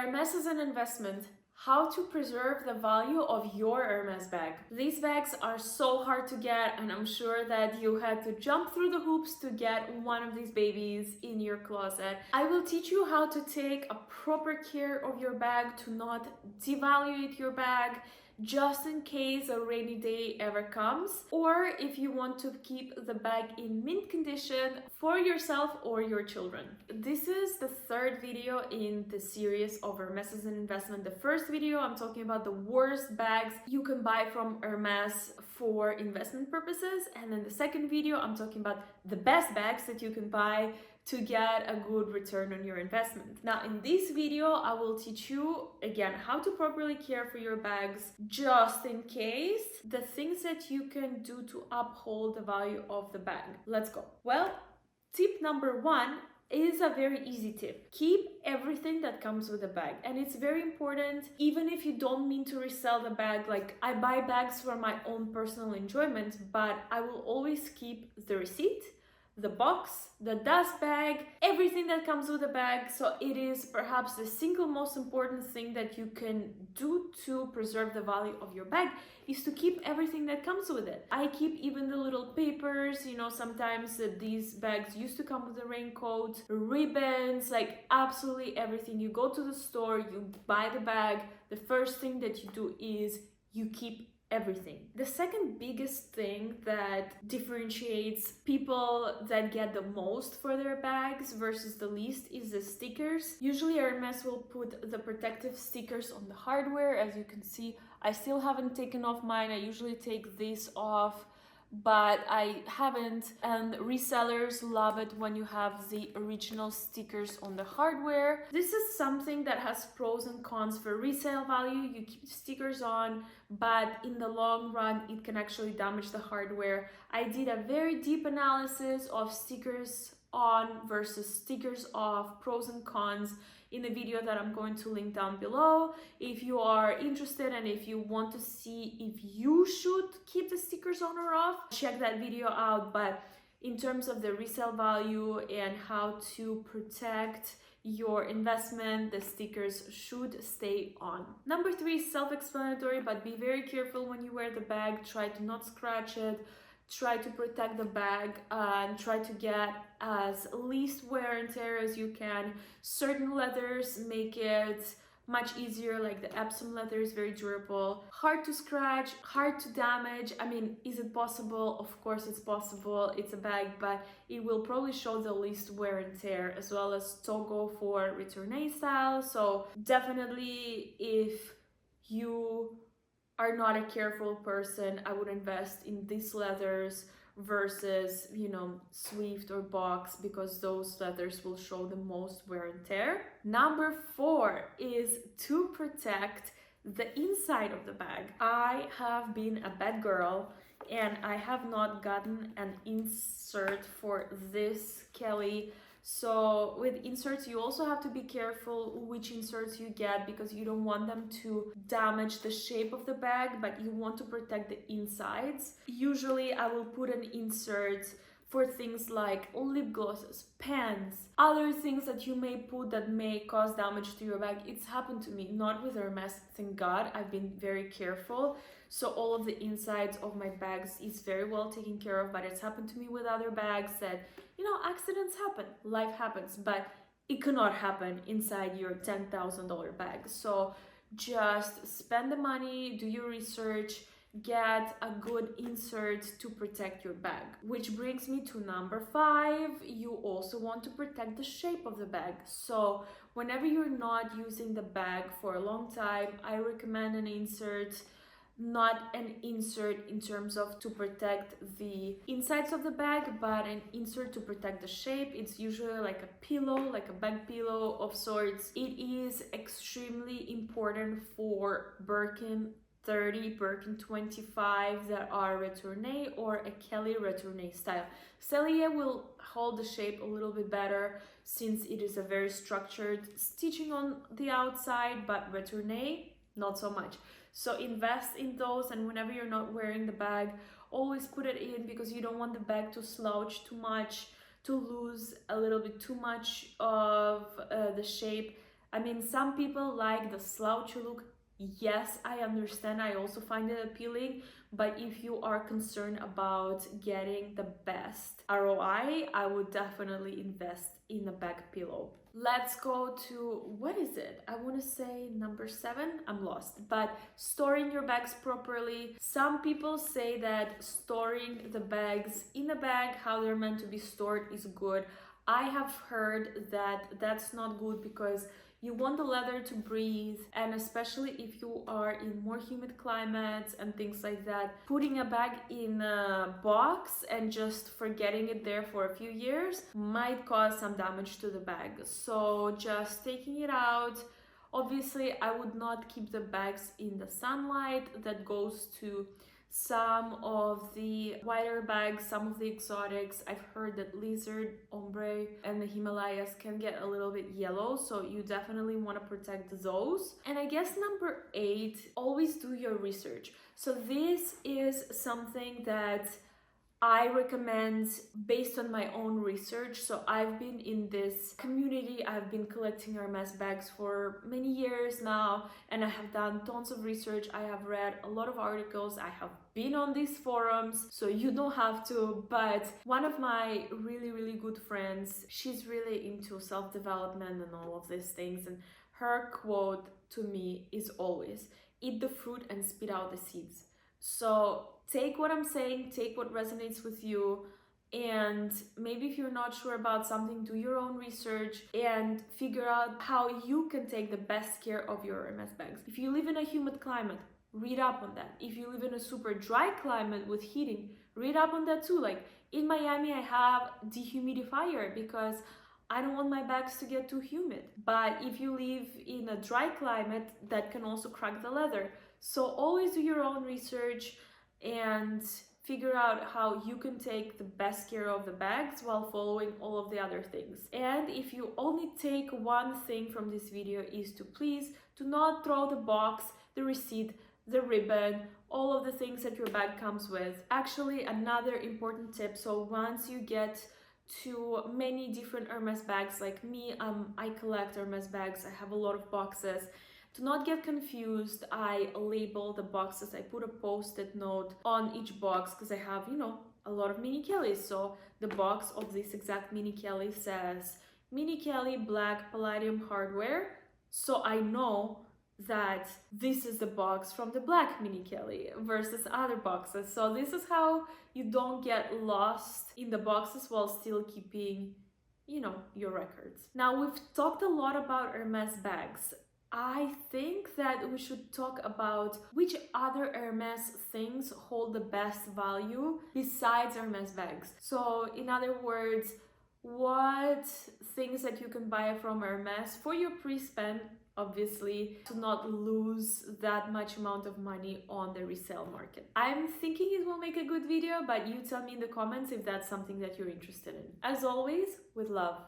Hermes is an investment. How to preserve the value of your Hermes bag. These bags are so hard to get, and I'm sure that you had to jump through the hoops to get one of these babies in your closet. I will teach you how to take a proper care of your bag to not devalue your bag, just in case a rainy day ever comes, or if you want to keep the bag in mint condition for yourself or your children. This is the third video in the series of Hermes as an investment. The first video, I'm talking about the worst bags you can buy from Hermes for investment purposes, and then the second video, I'm talking about the best bags that you can buy to get a good return on your investment. Now in this video, I will teach you again how to properly care for your bags, just in case, the things that you can do to uphold the value of the bag. Let's go. Well, tip number one is a very easy tip. Keep everything that comes with the bag, and it's very important. Even if you don't mean to resell the bag, like I buy bags for my own personal enjoyment, but I will always keep the receipt, the box, the dust bag, everything that comes with the bag. So it is perhaps the single most important thing that you can do to preserve the value of your bag is to keep everything that comes with it. I keep even the little papers, you know, sometimes these bags used to come with a raincoat, ribbons, like absolutely everything. You go to the store, you buy the bag, the first thing that you do is you keep everything. The second biggest thing that differentiates people that get the most for their bags versus the least is the stickers. Usually Hermes will put the protective stickers on the hardware. As you can see, I still haven't taken off mine. I usually take this off, but I haven't, and resellers love it when you have the original stickers on the hardware. This is something that has pros and cons. For resale value, you keep the stickers on, but in the long run it can actually damage the hardware. I did a very deep analysis of stickers on versus stickers off, pros and cons, in the video that I'm going to link down below. If you are interested and if you want to see if you should keep the stickers on or off, check that video out. But in terms of the resale value and how to protect your investment, the stickers should stay on. Number three is self-explanatory, but be very careful when you wear the bag. Try to not scratch it. Try to protect the bag and try to get as least wear and tear as you can. Certain leathers make it much easier, like the Epsom leather is very durable. Hard to scratch, hard to damage. I mean, is it possible? Of course it's possible. It's a bag, but it will probably show the least wear and tear, as well as Togo for retourné style. So definitely, if you are not a careful person, I would invest in these leathers versus, you know, Swift or Box, because those leathers will show the most wear and tear. Number four is to protect the inside of the bag. I have been a bad girl and I have not gotten an insert for this Kelly. So with inserts, you also have to be careful which inserts you get, because you don't want them to damage the shape of the bag, but you want to protect the insides. Usually I will put an insert for things like lip glosses, pens, other things that you may put that may cause damage to your bag. It's happened to me, not with Hermes, thank God. I've been very careful. So all of the insides of my bags is very well taken care of, but it's happened to me with other bags that, you know, accidents happen, life happens, but it cannot happen inside your $10,000 bag. So just spend the money, do your research, get a good insert to protect your bag. Which brings me to number five. You also want to protect the shape of the bag. So whenever you're not using the bag for a long time, I recommend an insert. Not an insert in terms of to protect the insides of the bag, but an insert to protect the shape. It's usually like a pillow, like a bag pillow of sorts. It is extremely important for Birkin 30, Birkin 25 that are retourné, or a Kelly retourné style. Cellier will hold the shape a little bit better since it is a very structured stitching on the outside, but retourné, not so much. So invest in those, and whenever you're not wearing the bag, always put it in, because you don't want the bag to slouch too much, to lose a little bit too much of the shape. I mean, some people like the slouchy look. Yes, I understand. I also find it appealing. But if you are concerned about getting the best ROI, I would definitely invest in a back pillow. Let's go to, what is it? I want to say number 7. I'm lost. But storing your bags properly. Some people say that storing the bags in a bag, how they're meant to be stored, is good. I have heard that that's not good because you want the leather to breathe, and especially if you are in more humid climates and things like that, putting a bag in a box and just forgetting it there for a few years might cause some damage to the bag. So just taking it out. Obviously, I would not keep the bags in the sunlight. That goes to some of the wider bags, some of the exotics. I've heard that lizard, ombre, and the Himalayas can get a little bit yellow, so you definitely want to protect those. And I guess number 8, always do your research. So this is something that I recommend based on my own research. So I've been in this community, I've been collecting Hermes bags for many years now, and I have done tons of research. I have read a lot of articles, I have been on these forums, so you don't have to. But one of my really good friends, she's really into self-development and all of these things, and her quote to me is always, eat the fruit and spit out the seeds. So take what I'm saying, take what resonates with you, and maybe if you're not sure about something, do your own research and figure out how you can take the best care of your Hermes bags. If you live in a humid climate, read up on that. If you live in a super dry climate with heating, read up on that too. Like in Miami, I have dehumidifier because I don't want my bags to get too humid. But if you live in a dry climate, that can also crack the leather. So always do your own research and figure out how you can take the best care of the bags while following all of the other things. And if you only take one thing from this video, is to please do not throw the box, the receipt, the ribbon, all of the things that your bag comes with. Actually, another important tip, so once you get to many different Hermes bags, like me, I collect Hermes bags, I have a lot of boxes. Do not get confused. I label the boxes. I put a post-it note on each box because I have, a lot of mini Kellys. So the box of this exact mini Kelly says Mini Kelly Black Palladium Hardware. So I know that this is the box from the Black Mini Kelly versus other boxes. So this is how you don't get lost in the boxes while still keeping, your records. Now, we've talked a lot about Hermes bags. I think that we should talk about which other Hermes things hold the best value besides Hermes bags. So in other words, what things that you can buy from Hermes for your pre-spend, obviously, to not lose that much amount of money on the resale market. I'm thinking it will make a good video, but you tell me in the comments if that's something that you're interested in. As always, with love.